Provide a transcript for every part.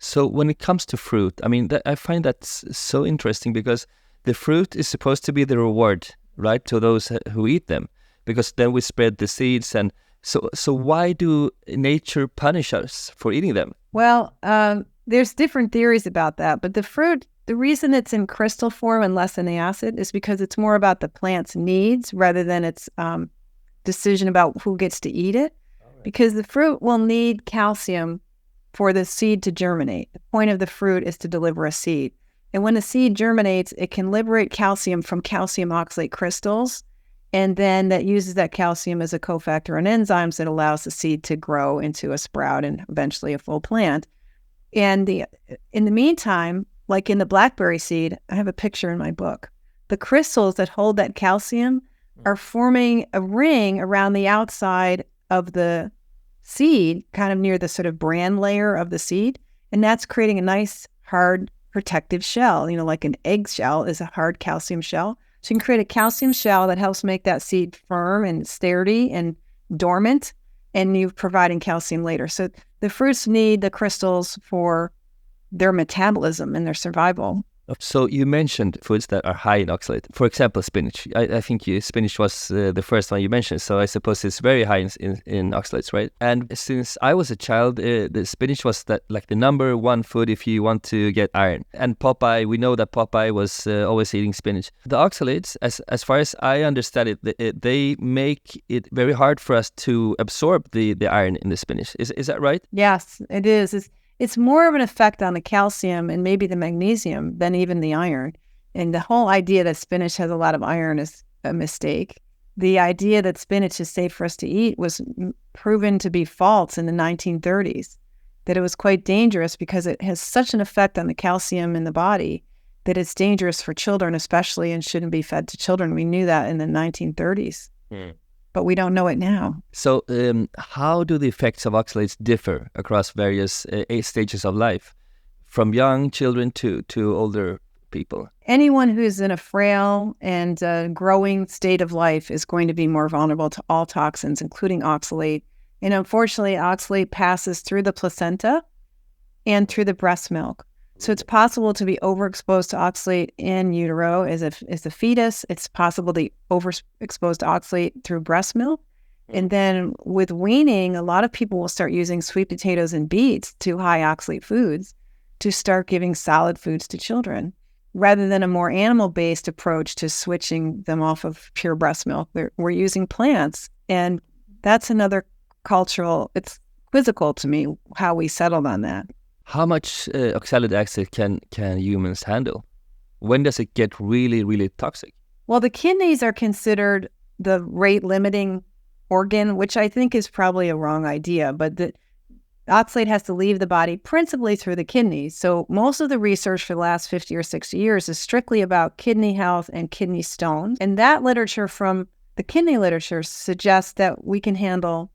So when it comes to fruit, I mean, I find that so interesting because the fruit is supposed to be the reward, right, to those who eat them, because then we spread the seeds. And so why do nature punish us for eating them? Well, there's different theories about that, but the fruit, the reason it's in crystal form and less in the acid is because it's more about the plant's needs rather than its decision about who gets to eat it. Right. Because the fruit will need calcium for the seed to germinate. The point of the fruit is to deliver a seed. And when the seed germinates, it can liberate calcium from calcium oxalate crystals. And then that uses that calcium as a cofactor in enzymes that allows the seed to grow into a sprout and eventually a full plant. And in the meantime, like in the blackberry seed, I have a picture in my book. The crystals that hold that calcium are forming a ring around the outside of the seed, kind of near the sort of bran layer of the seed. And that's creating a nice, hard, protective shell. Like an egg shell is a hard calcium shell. So you can create a calcium shell that helps make that seed firm and sturdy and dormant, and you're providing calcium later. So the fruits need the crystals for their metabolism and their survival. So you mentioned foods that are high in oxalate. For example, spinach. I think spinach was the first one you mentioned. So I suppose it's very high in oxalates, right? And since I was a child, the spinach was like the number one food if you want to get iron. And Popeye, we know that Popeye was always eating spinach. The oxalates, as far as I understand it, they make it very hard for us to absorb the iron in the spinach. Is that right? Yes, it is. It's more of an effect on the calcium and maybe the magnesium than even the iron. And the whole idea that spinach has a lot of iron is a mistake. The idea that spinach is safe for us to eat was proven to be false in the 1930s, that it was quite dangerous because it has such an effect on the calcium in the body that it's dangerous for children especially and shouldn't be fed to children. We knew that in the 1930s. But we don't know it now. So how do the effects of oxalates differ across various stages of life, from young children to older people? Anyone who's in a frail and growing state of life is going to be more vulnerable to all toxins, including oxalate. And unfortunately, oxalate passes through the placenta and through the breast milk. So it's possible to be overexposed to oxalate in utero as a fetus. It's possible to be overexposed to oxalate through breast milk. And then with weaning, a lot of people will start using sweet potatoes and beets, two high oxalate foods, to start giving solid foods to children, rather than a more animal-based approach to switching them off of pure breast milk. We're using plants. And that's another cultural, it's quizzical to me how we settled on that. How much oxalic acid can humans handle? When does it get really, really toxic? Well, the kidneys are considered the rate-limiting organ, which I think is probably a wrong idea, but the oxalate has to leave the body principally through the kidneys. So most of the research for the last 50 or 60 years is strictly about kidney health and kidney stones. And that literature from the kidney literature suggests that we can handle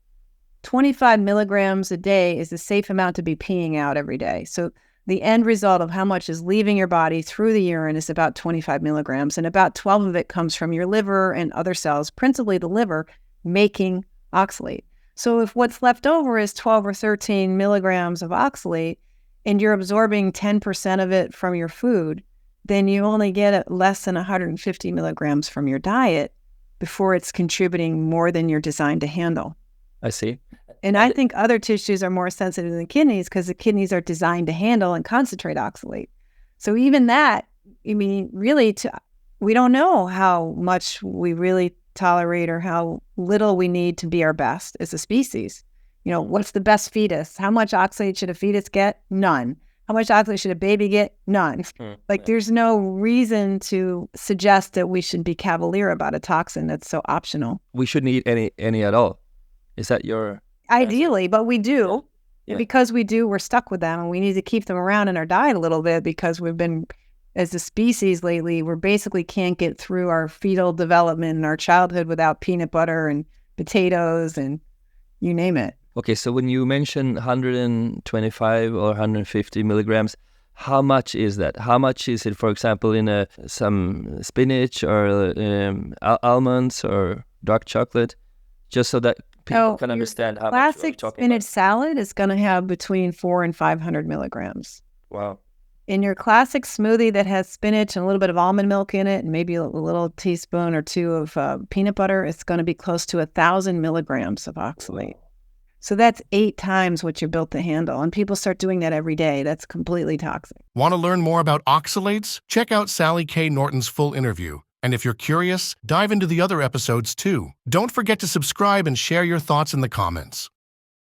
25 milligrams a day is a safe amount to be peeing out every day. So the end result of how much is leaving your body through the urine is about 25 milligrams, and about 12 of it comes from your liver and other cells, principally the liver, making oxalate. So if what's left over is 12 or 13 milligrams of oxalate, and you're absorbing 10% of it from your food, then you only get less than 150 milligrams from your diet before it's contributing more than you're designed to handle. I see. And I think other tissues are more sensitive than kidneys because the kidneys are designed to handle and concentrate oxalate. So even that, I mean, really, we don't know how much we really tolerate or how little we need to be our best as a species. What's the best fetus? How much oxalate should a fetus get? None. How much oxalate should a baby get? None. There's no reason to suggest that we should be cavalier about a toxin that's so optional. We shouldn't eat any at all. Is that your... Ideally, but we do. Yeah. Because we do, we're stuck with them, and we need to keep them around in our diet a little bit because we've been, as a species lately, we basically can't get through our fetal development and our childhood without peanut butter and potatoes and you name it. Okay, so when you mention 125 or 150 milligrams, how much is that? How much is it, for example, in some spinach or almonds or dark chocolate? Just so that people can understand how much we're classic talking spinach about. salad is going to have between 400 and 500 milligrams. Wow. In your classic smoothie that has spinach and a little bit of almond milk in it and maybe a little teaspoon or two of peanut butter, it's going to be close to 1,000 milligrams of oxalate. Wow. So that's 8 times what you're built to handle. And people start doing that every day. That's completely toxic. Want to learn more about oxalates? Check out Sally K. Norton's full interview. And if you're curious, dive into the other episodes too. Don't forget to subscribe and share your thoughts in the comments.